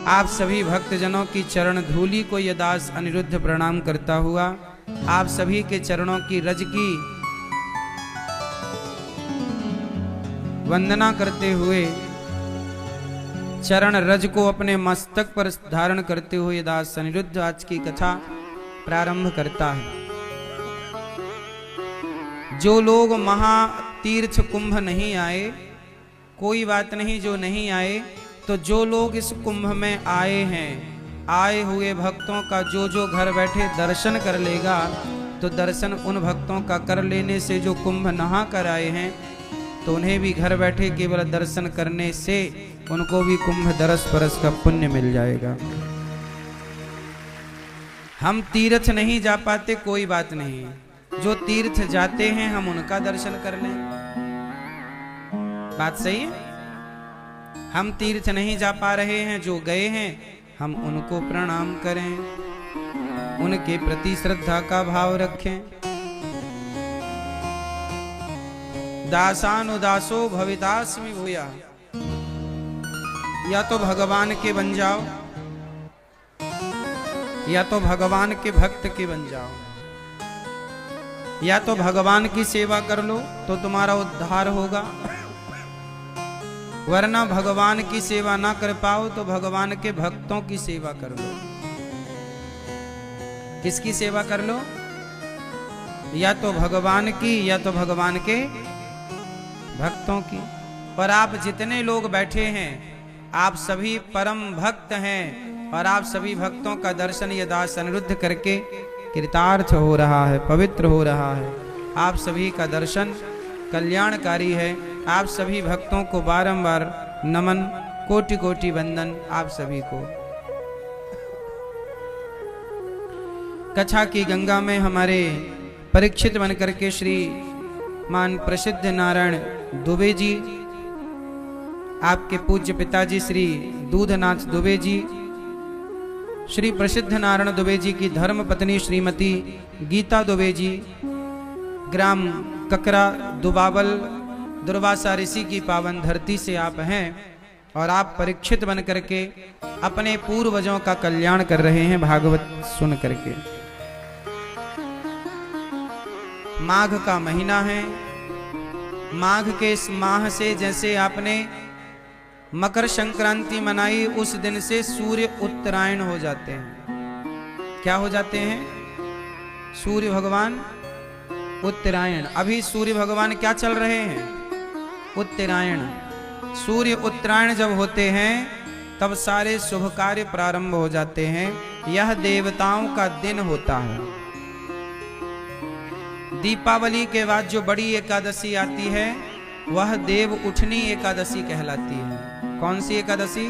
आप सभी भक्तजनों की चरण धूलि को ये दास अनिरुद्ध प्रणाम करता हुआ आप सभी के चरणों की रज की वंदना करते हुए चरण रज को अपने मस्तक पर धारण करते हुए दास अनिरुद्ध आज की कथा प्रारंभ करता है। जो लोग महातीर्थ कुंभ नहीं आए, कोई बात नहीं, जो नहीं आए, तो जो लोग इस कुंभ में आए हैं, आए हुए भक्तों का जो जो घर बैठे दर्शन कर लेगा, तो दर्शन उन भक्तों का कर लेने से जो कुंभ नहा कर आए हैं, तो उन्हें भी घर बैठे केवल दर्शन करने से उनको भी कुंभ दरस परस का पुण्य मिल जाएगा। हम तीर्थ नहीं जा पाते, कोई बात नहीं, जो तीर्थ जाते हैं हम उनका दर्शन कर लें। बात सही है। हम तीर्थ नहीं जा पा रहे हैं, जो गए हैं हम उनको प्रणाम करें, उनके प्रति श्रद्धा का भाव रखें। दासानुदासो भवितास्मि भूया, या तो भगवान के बन जाओ या तो भगवान के भक्त के बन जाओ, या तो भगवान की सेवा कर लो तो तुम्हारा उद्धार होगा, वरना भगवान की सेवा ना कर पाओ तो भगवान के भक्तों की सेवा कर लो। किसकी सेवा कर लो? या तो भगवान की या तो भगवान के भक्तों की। पर आप जितने लोग बैठे हैं आप सभी परम भक्त हैं और आप सभी भक्तों का दर्शन ये दास अनिरुद्ध करके कृतार्थ हो रहा है, पवित्र हो रहा है। आप सभी का दर्शन कल्याणकारी है। आप सभी भक्तों को बारंबार नमन, कोटि कोटि वंदन आप सभी को। कथा की गंगा में हमारे परीक्षित बनकर के श्री मान प्रसिद्ध नारायण दुबे जी, आपके पूज्य पिताजी श्री दूधनाथ दुबे जी, श्री प्रसिद्ध नारायण दुबे जी की धर्म पत्नी श्रीमती गीता दुबे जी, ग्राम ककरा दुबावल दुर्वासा ऋषि की पावन धरती से आप हैं और आप परीक्षित बन करके अपने पूर्वजों का कल्याण कर रहे हैं भागवत सुन करके। माघ का महीना है। माघ के इस माह से जैसे आपने मकर संक्रांति मनाई, उस दिन से सूर्य उत्तरायण हो जाते हैं। क्या हो जाते हैं? सूर्य भगवान उत्तरायण। अभी सूर्य भगवान क्या चल रहे हैं? उत्तरायण। सूर्य उत्तरायण जब होते हैं तब सारे शुभ कार्य प्रारंभ हो जाते हैं। यह देवताओं का दिन होता है। दीपावली के बाद जो बड़ी एकादशी आती है वह देव उठनी एकादशी कहलाती है। कौन सी एकादशी?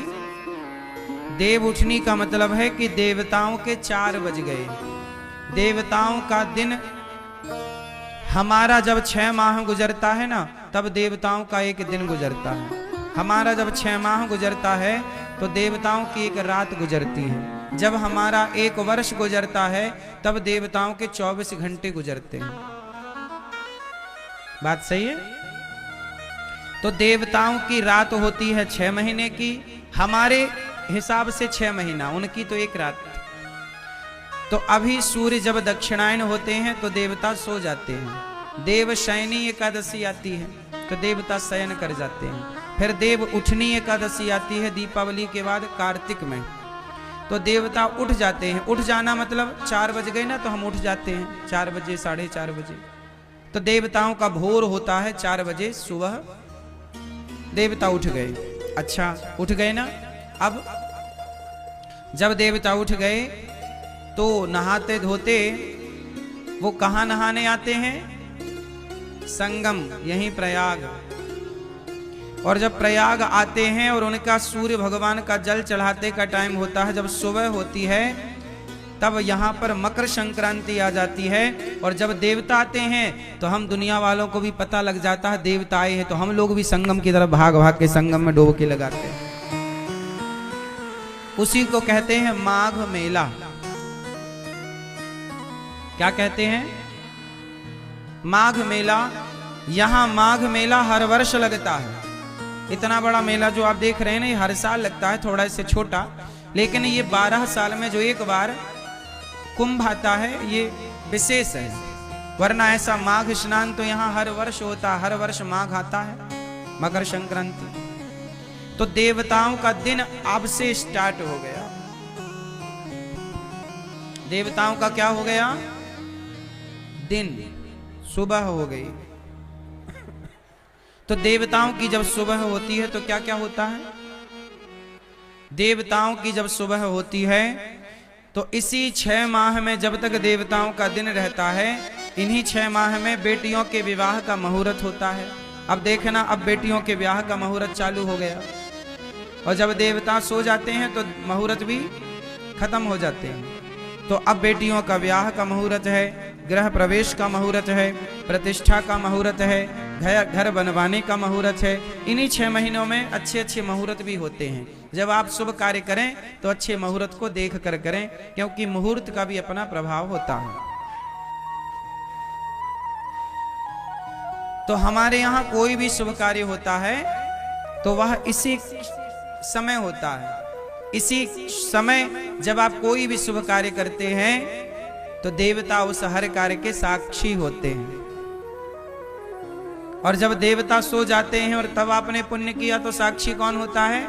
देव उठनी का मतलब है कि देवताओं के 4 बज गए। देवताओं का दिन, हमारा जब 6 माह गुजरता है ना, तब देवताओं का एक दिन गुजरता है। हमारा जब 6 माह गुजरता है तो देवताओं की एक रात गुजरती है। जब हमारा 1 वर्ष गुजरता है तब देवताओं के 24 घंटे गुजरते हैं। बात सही है? तो देवताओं की रात होती है 6 महीने की, हमारे हिसाब से 6 महीना, उनकी तो 1 रात। तो अभी सूर्य जब दक्षिणायन होते हैं तो देवता सो जाते हैं। देव शयनी एकादशी आती है तो देवता शयन कर जाते हैं। फिर देव उठनी एकादशी आती है दीपावली के बाद कार्तिक में, तो देवता उठ जाते हैं। उठ जाना मतलब 4 बज गए ना, तो हम उठ जाते हैं 4 बजे, 4:30 बजे। तो देवताओं का भोर होता है 4 बजे सुबह। देवता उठ गए। अच्छा, उठ गए ना। अब जब देवता उठ गए तो नहाते धोते वो कहाँ नहाने आते हैं? संगम, यहीं प्रयाग। और जब प्रयाग आते हैं और उनका सूर्य भगवान का जल चढ़ाते का टाइम होता है, जब सुबह होती है तब यहाँ पर मकर संक्रांति आ जाती है। और जब देवता आते हैं तो हम दुनिया वालों को भी पता लग जाता है देवता आए हैं, तो हम लोग भी संगम की तरफ भाग भाग के संगम में डुबकी लगाते हैं। उसी को कहते हैं माघ मेला। क्या कहते हैं? माघ मेला। यहाँ माघ मेला हर वर्ष लगता है। इतना बड़ा मेला जो आप देख रहे हैं ना, ये हर साल लगता है, थोड़ा इससे छोटा। लेकिन ये 12 साल में जो एक बार कुंभ आता है ये विशेष है, वरना ऐसा माघ स्नान तो यहाँ हर वर्ष होता, हर वर्ष माघ आता है, मकर संक्रांति। तो देवताओं का दिन अब से स्टार्ट हो गया। देवताओं का क्या हो गया? दिन, सुबह हो गई। तो देवताओं की जब सुबह होती है तो क्या क्या होता है? देवताओं की जब सुबह होती है तो इसी 6 माह में जब तक देवताओं का दिन रहता है, इन्हीं 6 माह में बेटियों के विवाह का मुहूर्त होता है। अब देखना, अब बेटियों के विवाह का मुहूर्त चालू हो गया, और जब देवता सो जाते हैं तो मुहूर्त भी खत्म हो जाते हैं। तो अब बेटियों का विवाह का मुहूर्त है, गृह प्रवेश का मुहूर्त है, प्रतिष्ठा का मुहूर्त है, घर बनवाने का मुहूर्त है। इन्हीं 6 महीनों में अच्छे अच्छे मुहूर्त भी होते हैं। जब आप शुभ कार्य करें तो अच्छे मुहूर्त को देख कर करें, क्योंकि मुहूर्त का भी अपना प्रभाव होता है। तो हमारे यहाँ कोई भी शुभ कार्य होता है तो वह इसी समय होता है। इसी समय जब आप कोई भी शुभ कार्य करते हैं तो देवता उस हर कार्य के साक्षी होते हैं। और जब देवता सो जाते हैं और तब आपने पुण्य किया तो साक्षी कौन होता है?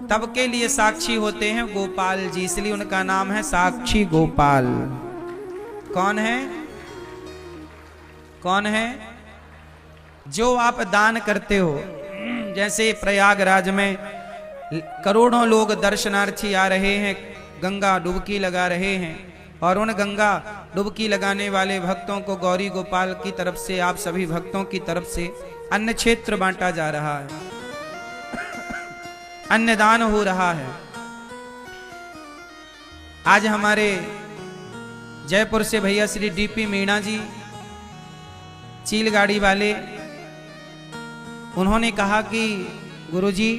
तब के लिए साक्षी होते हैं गोपाल जी, इसलिए उनका नाम है साक्षी गोपाल। कौन है? कौन है? जो आप दान करते हो, जैसे प्रयागराज में करोड़ों लोग दर्शनार्थी आ रहे हैं, गंगा डुबकी लगा रहे हैं, और उन गंगा डुबकी लगाने वाले भक्तों को गौरी गोपाल की तरफ से, आप सभी भक्तों की तरफ से अन्न क्षेत्र बांटा जा रहा है, अन्नदान हो रहा है। आज हमारे जयपुर से भैया श्री डीपी मीणा जी, चील गाड़ी वाले, उन्होंने कहा कि गुरुजी,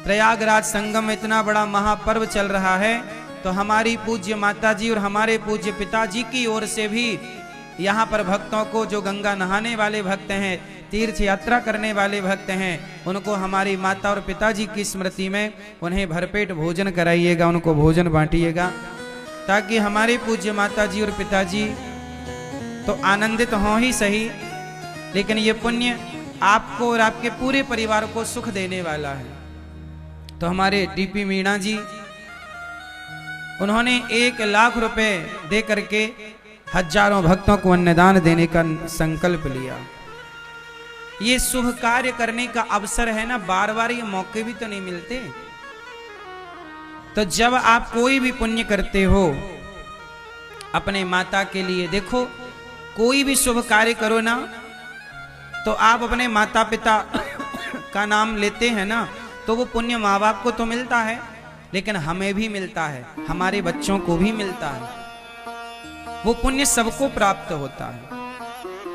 प्रयागराज संगम में इतना बड़ा महापर्व चल रहा है, तो हमारी पूज्य माता जी और हमारे पूज्य पिताजी की ओर से भी यहाँ पर भक्तों को, जो गंगा नहाने वाले भक्त हैं, तीर्थ यात्रा करने वाले भक्त हैं, उनको हमारी माता और पिताजी की स्मृति में उन्हें भरपेट भोजन कराइएगा, उनको भोजन बांटिएगा, ताकि हमारे पूज्य माता जी और पिताजी तो आनंदित हों ही सही, लेकिन ये पुण्य आपको और आपके पूरे परिवार को सुख देने वाला है। तो हमारे डीपी मीणा जी, उन्होंने 1 लाख रुपए दे करके हजारों भक्तों को अन्नदान देने का संकल्प लिया। ये शुभ कार्य करने का अवसर है ना, बार बार ये मौके भी तो नहीं मिलते। तो जब आप कोई भी पुण्य करते हो अपने माता के लिए, देखो कोई भी शुभ कार्य करो ना, तो आप अपने माता पिता का नाम लेते हैं ना, तो वो पुण्य माँ बाप को तो मिलता है, लेकिन हमें भी मिलता है, हमारे बच्चों को भी मिलता है। वो पुण्य सबको प्राप्त होता है।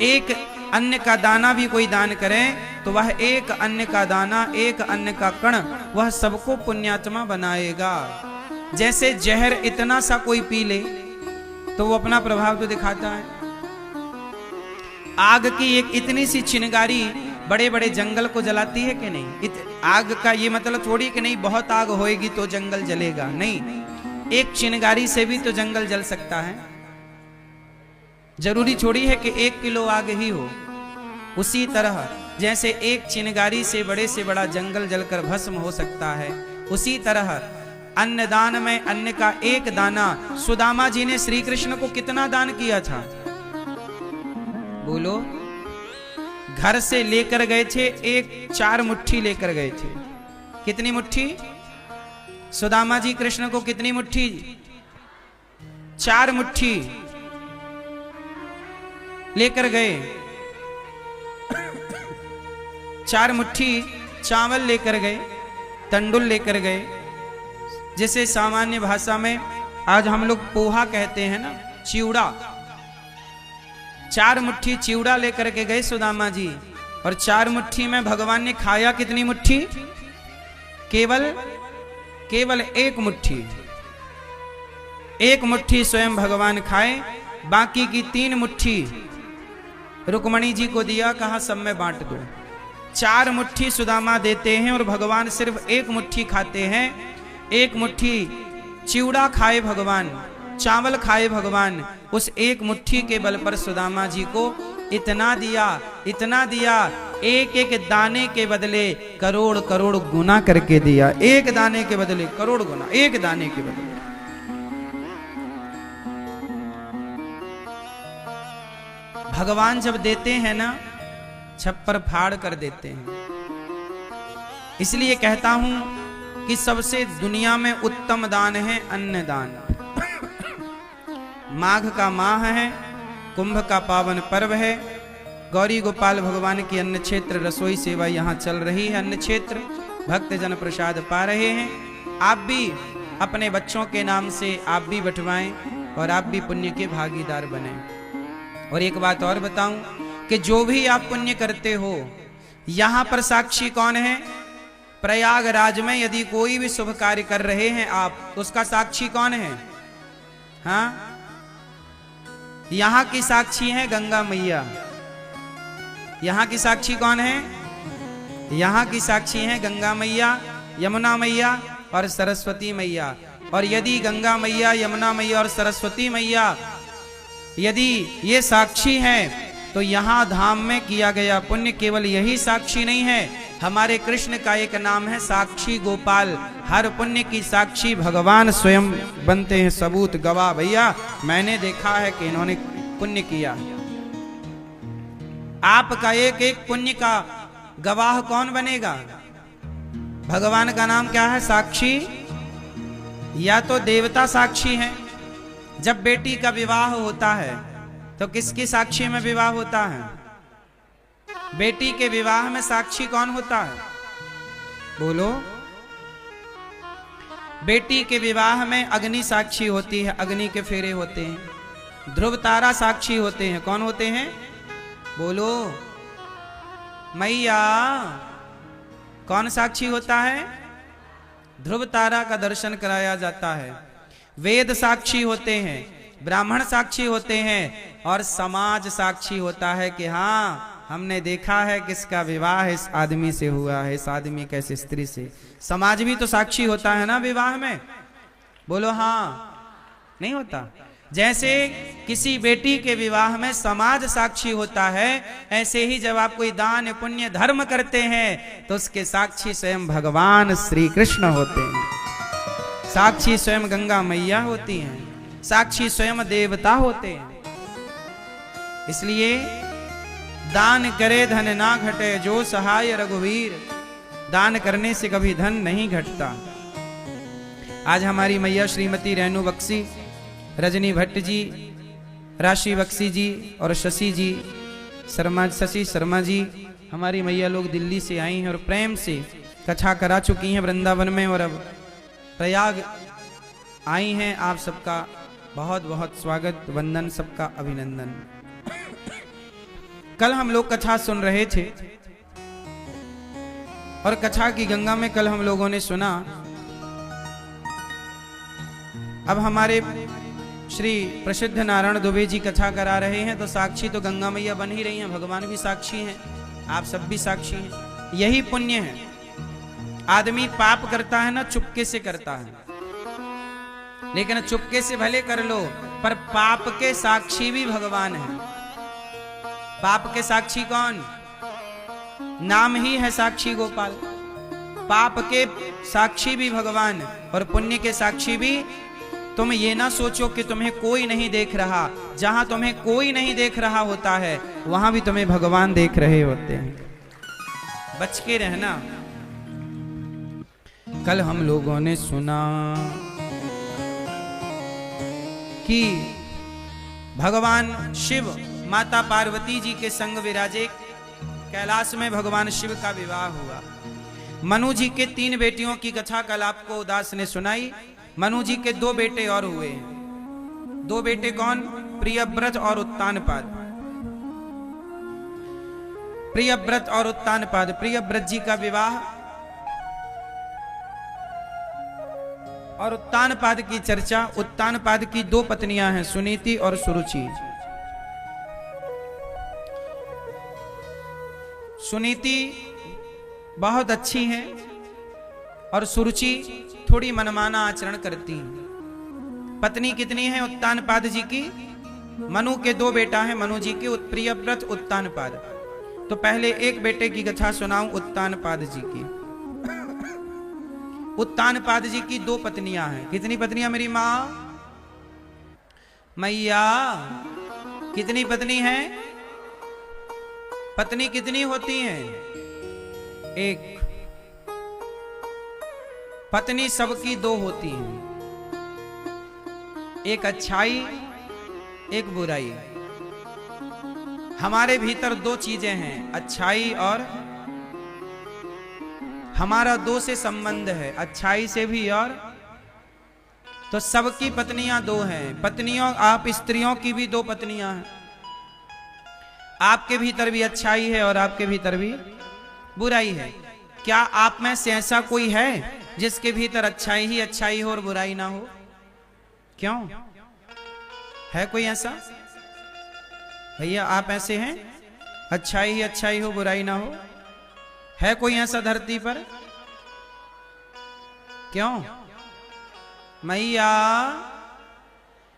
एक अन्न का दाना भी कोई दान करे तो वह एक अन्न का दाना, एक अन्न का कण, वह सबको पुण्यात्मा बनाएगा। जैसे जहर इतना सा कोई पी ले तो वो अपना प्रभाव तो दिखाता है। आग की एक इतनी सी चिंगारी बड़े बड़े जंगल को जलाती है कि नहीं? आग का ये मतलब थोड़ी कि नहीं बहुत आग होएगी तो जंगल जलेगा, नहीं, एक चिंगारी से भी तो जंगल जल सकता है। जरूरी थोड़ी है कि 1 किलो आग ही हो। उसी तरह जैसे एक चिंगारी से बड़ा जंगल जलकर भस्म हो सकता है, उसी तरह अन्नदान में अन्न का एक दाना, सुदामा जी ने श्री कृष्ण को कितना दान किया था? बोलो। घर से लेकर गए थे 4 मुट्ठी लेकर गए थे। कितनी मुट्ठी? सुदामा जी कृष्ण को कितनी मुट्ठी? 4 मुट्ठी लेकर गए। 4 मुट्ठी चावल लेकर गए, तंडुल लेकर गए, जिसे सामान्य भाषा में आज हम लोग पोहा कहते हैं ना, चिवड़ा। 4 मुट्ठी चिवड़ा लेकर के गए सुदामा जी, और 4 मुट्ठी में भगवान ने खाया कितनी मुट्ठी? केवल 1 मुट्ठी। 1 मुट्ठी स्वयं भगवान खाए, बाकी की 3 मुट्ठी रुक्मणी जी को दिया, कहा सब में बांट दो। 4 मुट्ठी सुदामा देते हैं और भगवान सिर्फ 1 मुट्ठी खाते हैं। 1 मुट्ठी चिवड़ा खाए भगवान, चावल खाए भगवान। उस 1 मुट्ठी के बल पर सुदामा जी को इतना दिया, इतना दिया, एक एक दाने के बदले करोड़ करोड़ गुना करके दिया। 1 दाने के बदले करोड़ गुना, 1 दाने के बदले। भगवान जब देते हैं ना, छप्पर फाड़ कर देते हैं। इसलिए कहता हूं कि सबसे दुनिया में उत्तम दान है अन्नदान। माघ का माह है, कुंभ का पावन पर्व है, गौरी गोपाल भगवान की अन्न क्षेत्र रसोई सेवा यहाँ चल रही है। अन्न क्षेत्र भक्तजन प्रसाद पा रहे हैं। आप भी अपने बच्चों के नाम से आप भी बंटवाएं और आप भी पुण्य के भागीदार बने। और एक बात और बताऊं कि जो भी आप पुण्य करते हो, यहाँ पर साक्षी कौन है? प्रयागराज में यदि कोई भी शुभ कार्य कर रहे हैं आप, उसका साक्षी कौन है? हाँ, यहाँ की साक्षी है गंगा मैया। यहाँ की साक्षी कौन है? यहाँ की साक्षी है गंगा मैया, यमुना मैया और सरस्वती मैया। और यदि गंगा मैया, यमुना मैया और सरस्वती मैया यदि ये साक्षी हैं, तो यहाँ धाम में किया गया पुण्य केवल यही साक्षी नहीं है। हमारे कृष्ण का एक नाम है साक्षी गोपाल। हर पुण्य की साक्षी भगवान स्वयं बनते हैं, सबूत गवाह। भैया मैंने देखा है कि इन्होंने पुण्य किया। आपका एक एक पुण्य का गवाह कौन बनेगा? भगवान का नाम क्या है? साक्षी। या तो देवता साक्षी हैं। जब बेटी का विवाह होता है तो किसकी साक्षी में विवाह होता है? बेटी के विवाह में साक्षी कौन होता है? बोलो। बेटी के विवाह में अग्नि साक्षी होती है, अग्नि के फेरे होते हैं। ध्रुव तारा साक्षी होते हैं। कौन होते हैं? बोलो। मैया। कौन साक्षी होता है? ध्रुव तारा का दर्शन कराया जाता है। वेद साक्षी होते हैं, ब्राह्मण साक्षी होते हैं और समाज साक्षी होता है कि हाँ, हमने देखा है किसका विवाह इस आदमी से हुआ है, इस आदमी का इस स्त्री से। समाज भी तो साक्षी होता है ना विवाह में। बोलो हाँ, नहीं होता? जैसे किसी बेटी के विवाह में समाज साक्षी होता है, ऐसे ही जब आप कोई दान पुण्य धर्म करते हैं तो उसके साक्षी स्वयं भगवान श्री कृष्ण होते हैं। साक्षी स्वयं गंगा मैया होती हैं, साक्षी स्वयं देवता होते हैं। इसलिए दान करे धन ना घटे, जो सहाय रघुवीर। दान करने से कभी धन नहीं घटता। आज हमारी मैया श्रीमती रेणु बक्सी, रजनी भट्ट जी, राशि बक्सी जी और शशि जी शशि शर्मा जी, हमारी मैया लोग दिल्ली से आई हैं और प्रेम से कथा करा चुकी हैं वृंदावन में और अब प्रयाग आई हैं। आप सबका बहुत बहुत स्वागत, वंदन, सबका अभिनंदन। कल हम लोग कथा सुन रहे थे और कथा की गंगा में कल हम लोगों ने सुना। अब हमारे श्री प्रसिद्ध नारायण दुबे जी कथा करा रहे हैं, तो साक्षी तो गंगा मैया बन ही रही हैं, भगवान भी साक्षी हैं, आप सब भी साक्षी हैं। यही पुण्य है। आदमी पाप करता है ना, चुपके से करता है, लेकिन चुपके से भले कर लो, पर पाप के साक्षी भी भगवान है। पाप के साक्षी कौन? नाम ही है साक्षी गोपाल। पाप के साक्षी भी भगवान और पुण्य के साक्षी भी। तुम ये ना सोचो कि तुम्हें कोई नहीं देख रहा। जहां तुम्हें कोई नहीं देख रहा होता है, वहां भी तुम्हें भगवान देख रहे होते हैं। बच के रहना। कल हम लोगों ने सुना कि भगवान शिव माता पार्वती जी के संग विराजे कैलाश में भगवान शिव का विवाह हुआ। मनु जी के 3 बेटियों की कथा कल आपको उदास ने सुनाई। मनु जी के 2 बेटे और हुए। 2 बेटे कौन? प्रियव्रत और उत्तानपाद। प्रियव्रत और उत्तानपाद। प्रियव्रत जी का विवाह और उत्तानपाद की चर्चा। उत्तानपाद की 2 पत्नियां हैं, सुनीति और सुरुचि। सुनीति बहुत अच्छी हैं और सुरुचि थोड़ी मनमाना आचरण करती हैं। पत्नी कितनी है उत्तानपाद जी की? मनु के 2 बेटा हैं मनु जी के, प्रियव्रत उत्तानपाद। तो पहले एक बेटे की कथा सुनाऊं उत्तानपाद जी की। उत्तानपाद जी की 2 पत्नियां हैं। कितनी पत्नियां मेरी माँ? मैया कितनी पत्नी हैं? पत्नी कितनी होती हैं? एक। पत्नी सबकी 2 होती हैं, एक अच्छाई एक बुराई। हमारे भीतर 2 चीजें हैं, अच्छाई और हमारा 2 से संबंध है, अच्छाई से भी और। तो सबकी पत्नियां 2 हैं। पत्नियों, आप स्त्रियों की भी 2 पत्नियां हैं। आपके भीतर भी अच्छाई है और आपके भीतर भी बुराई है। क्या आप में से ऐसा कोई है जिसके भीतर अच्छाई ही अच्छाई हो और बुराई ना हो? क्यों है कोई ऐसा? भैया आप ऐसे हैं, अच्छाई ही अच्छाई हो बुराई ना हो? है कोई ऐसा धरती पर? क्यों? मैया,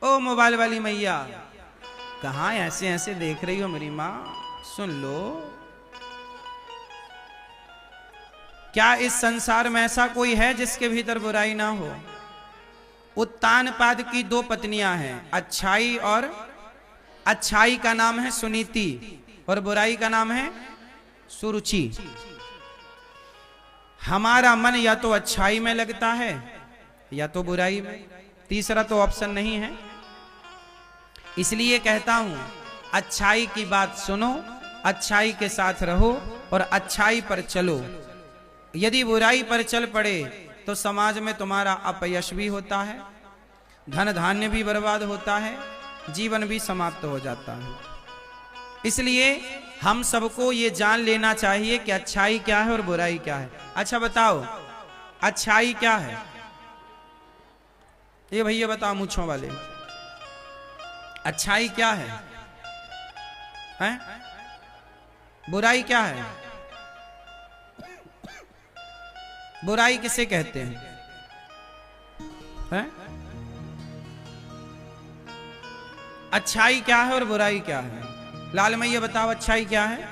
ओ मोबाइल वाली मैया, कहां ऐसे ऐसे देख रही हो मेरी मां? सुन लो, क्या इस संसार में ऐसा कोई है जिसके भीतर बुराई ना हो? उत्तानपाद की 2 पत्नियां हैं, अच्छाई और अच्छाई का नाम है सुनीति और बुराई का नाम है सुरुचि। हमारा मन या तो अच्छाई में लगता है या तो बुराई में, तीसरा तो ऑप्शन नहीं है। इसलिए कहता हूं, अच्छाई की बात सुनो, अच्छाई के साथ रहो और अच्छाई पर चलो। यदि बुराई पर चल पड़े तो समाज में तुम्हारा अपयश भी होता है, धन धान्य भी बर्बाद होता है, जीवन भी समाप्त हो जाता है। इसलिए हम सबको ये जान लेना चाहिए कि अच्छाई क्या है और बुराई क्या है। अच्छा बताओ, अच्छाई क्या है? ये भैया बताओ मूंछों वाले, अच्छाई क्या है? हैं? बुराई क्या है? बुराई किसे कहते हैं? हैं? अच्छाई क्या है और बुराई क्या है? लाल मैया बताओ, अच्छाई क्या है?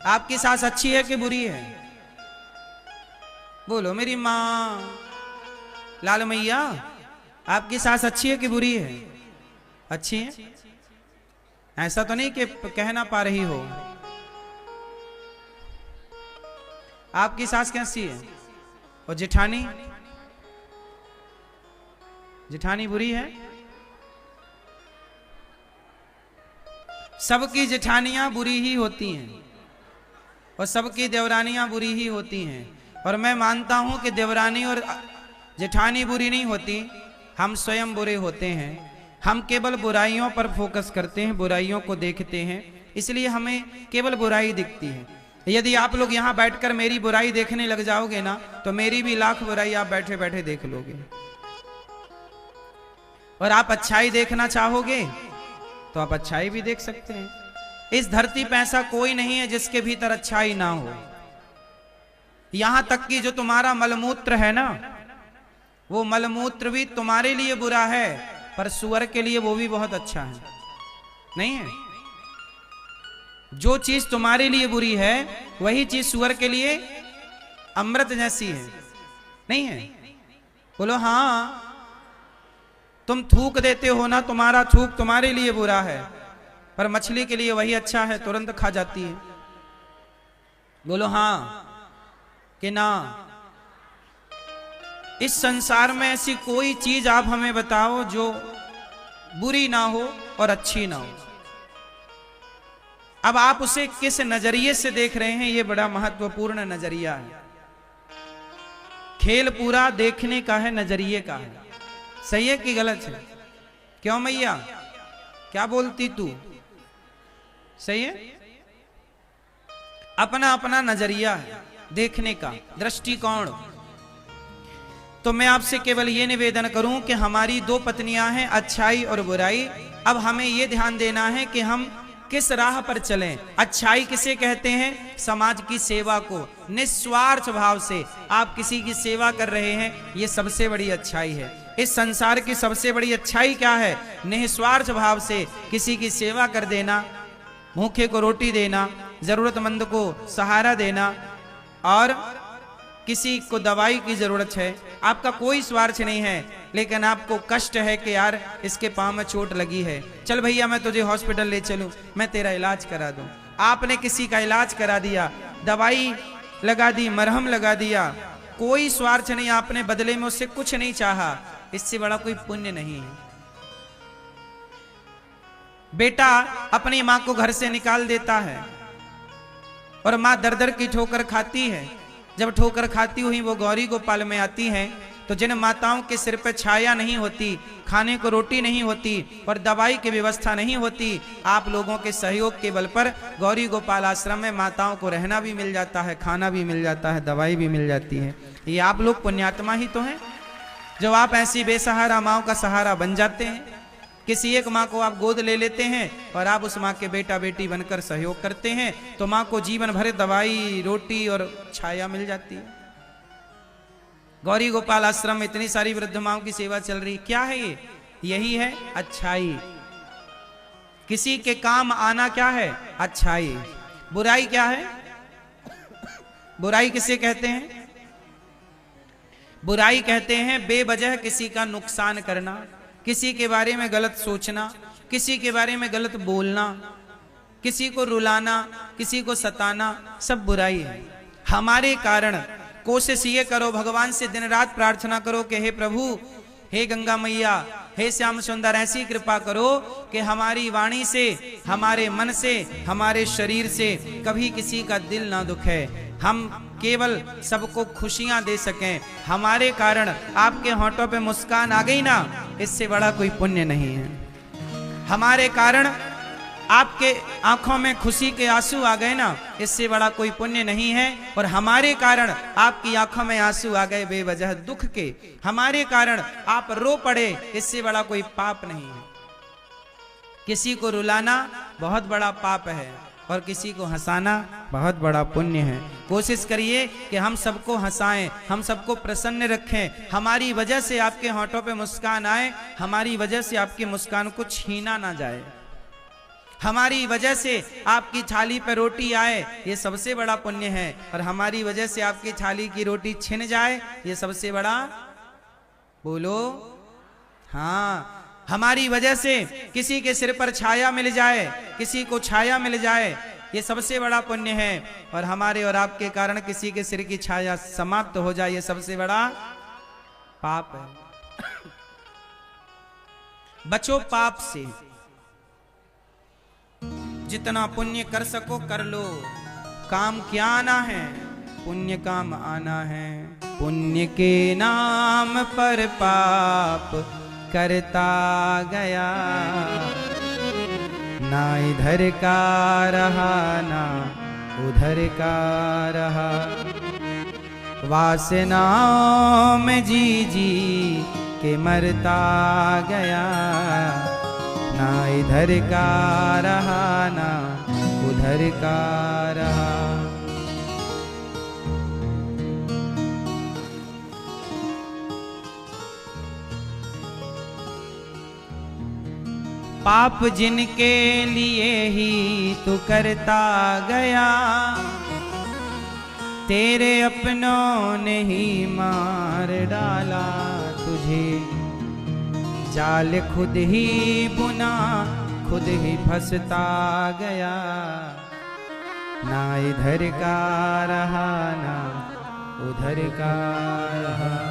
आपकी सास अच्छी है कि बुरी है? बोलो मेरी मां। लाल मैया, आपकी सास अच्छी है कि बुरी है? अच्छी है। ऐसा तो नहीं कि कह ना पा रही हो। आपकी सास कैसी है? और जेठानी? जेठानी बुरी है? सबकी जेठानियां बुरी ही होती हैं और सबकी देवरानियां बुरी ही होती हैं। और मैं मानता हूं कि देवरानी और जेठानी बुरी नहीं होती, हम स्वयं बुरे होते हैं। हम केवल बुराइयों पर फोकस करते हैं, बुराइयों को देखते हैं, इसलिए हमें केवल बुराई दिखती है। यदि आप लोग यहाँ बैठकर मेरी बुराई देखने लग जाओगे ना, तो मेरी भी लाख बुराई आप बैठे बैठे देख लोगे। और आप अच्छाई देखना चाहोगे तो आप अच्छाई भी देख सकते हैं। इस धरती पे ऐसा कोई नहीं है जिसके भीतर अच्छाई ना हो। यहां तक कि जो तुम्हारा मलमूत्र है ना, वो मलमूत्र भी तुम्हारे लिए बुरा है, पर सुअर के लिए वो भी बहुत अच्छा है, नहीं है? जो चीज तुम्हारे लिए बुरी है वही चीज सुअर के लिए अमृत जैसी है, नहीं है? बोलो हाँ। तुम थूक देते हो ना, तुम्हारा थूक तुम्हारे लिए बुरा है, पर मछली के लिए वही अच्छा है, तुरंत खा जाती है। बोलो हाँ कि ना? इस संसार में ऐसी कोई चीज आप हमें बताओ जो बुरी ना हो और अच्छी ना हो। अब आप उसे किस नजरिए से देख रहे हैं, ये बड़ा महत्वपूर्ण नजरिया है। खेल पूरा देखने का है, नजरिए का है। सही है कि गलत है? क्यों मैया, क्या बोलती तू? सही है। अपना अपना नजरिया है देखने का, दृष्टिकोण। तो मैं आपसे केवल ये निवेदन करूं कि हमारी 2 पत्नियां हैं, अच्छाई और बुराई। अब हमें ये ध्यान देना है कि हम किस राह पर चलें। अच्छाई किसे कहते हैं? समाज की सेवा को निस्वार्थ भाव से आप किसी की सेवा कर रहे हैं, ये सबसे बड़ी अच्छाई है। इस संसार की सबसे बड़ी अच्छाई क्या है? निस्वार्थ भाव से किसी की सेवा कर देना, भूखे को रोटी देना, जरूरतमंद को सहारा देना, और किसी को दवाई की जरूरत है, आपका कोई स्वार्थ नहीं है, लेकिन आपको कष्ट है कि यार इसके पांव में चोट लगी है, चल भैया मैं तुझे हॉस्पिटल ले चलूं, मैं तेरा इलाज करा दूं। आपने किसी का इलाज करा दिया, दवाई लगा दी, मरहम लगा दिया, कोई स्वार्थ नहीं, आपने बदले में उससे कुछ नहीं चाहा, इससे बड़ा कोई पुण्य नहीं है। बेटा अपनी मां को घर से निकाल देता है और मां दर दर की ठोकर खाती है। जब ठोकर खाती हुई वो गौरी गोपाल में आती हैं, तो जिन माताओं के सिर पे छाया नहीं होती, खाने को रोटी नहीं होती और दवाई की व्यवस्था नहीं होती, आप लोगों के सहयोग के बल पर गौरी गोपाल आश्रम में माताओं को रहना भी मिल जाता है, खाना भी मिल जाता है, दवाई भी मिल जाती है। ये आप लोग पुण्यात्मा ही तो हैं, जब आप ऐसी बेसहारा माओ का सहारा बन जाते हैं। किसी एक माँ को आप गोद ले लेते हैं और आप उस माँ के बेटा बेटी बनकर सहयोग करते हैं, तो माँ को जीवन भर दवाई, रोटी और छाया मिल जाती है। गौरी गोपाल आश्रम में इतनी सारी वृद्ध माओं की सेवा चल रही, क्या है ये? यही है अच्छाई। किसी के काम आना क्या है? अच्छाई। बुराई क्या है? बुराई किसे कहते हैं? बुराई कहते हैं बेवजह किसी का नुकसान करना, किसी के बारे में गलत सोचना, किसी के बारे में गलत बोलना, किसी को रुलाना, किसी को सताना, सब बुराई है। हमारे कारण कोशिश ये करो, भगवान से दिन रात प्रार्थना करो कि हे प्रभु, हे गंगा मैया, हे श्याम सुंदर, ऐसी कृपा करो कि हमारी वाणी से, हमारे मन से, हमारे शरीर से कभी किसी का दिल ना दुखे, हम केवल सबको खुशियां दे सकें। हमारे कारण आपके होंठों पे मुस्कान आ गई ना, इससे बड़ा कोई पुण्य नहीं है। हमारे कारण आपके आंखों में खुशी के आंसू आ गए ना, इससे बड़ा कोई पुण्य नहीं है। और हमारे कारण आपकी आंखों में आंसू आ गए बेवजह दुख के, हमारे कारण आप रो पड़े, इससे बड़ा कोई पाप नहीं है। किसी को रुलाना बहुत बड़ा पाप है और किसी को हंसाना बहुत बड़ा पुण्य है। कोशिश करिए कि हम सबको हंसाएं, हम सबको प्रसन्न रखें, हमारी वजह से आपके होंठों पे मुस्कान आए, हमारी वजह से आपकी मुस्कान को छीना ना जाए, हमारी वजह से आपकी थाली पे रोटी आए, ये सबसे बड़ा पुण्य है। और हमारी वजह से आपकी थाली की रोटी छिन जाए, ये सबसे बड़ा, बोलो हाँ, हमारी वजह से किसी के सिर पर छाया मिल जाए, किसी को छाया मिल जाए, ये सबसे बड़ा पुण्य है। और हमारे और आपके कारण किसी के सिर की छाया समाप्त हो जाए, ये सबसे बड़ा पाप है। बचो पाप से, जितना पुण्य कर सको कर लो, काम क्या आना है? पुण्य काम आना है। पुण्य के नाम पर पाप करता गया, ना इधर का रहा ना उधर का रहा, वासनाओं में जी जी के मरता गया, ना इधर का रहा ना उधर का रहा। पाप जिनके लिए ही तू करता गया, तेरे अपनों ने ही मार डाला तुझे, जाल खुद ही बुना खुद ही फंसता गया, ना इधर का रहा ना उधर का रहा।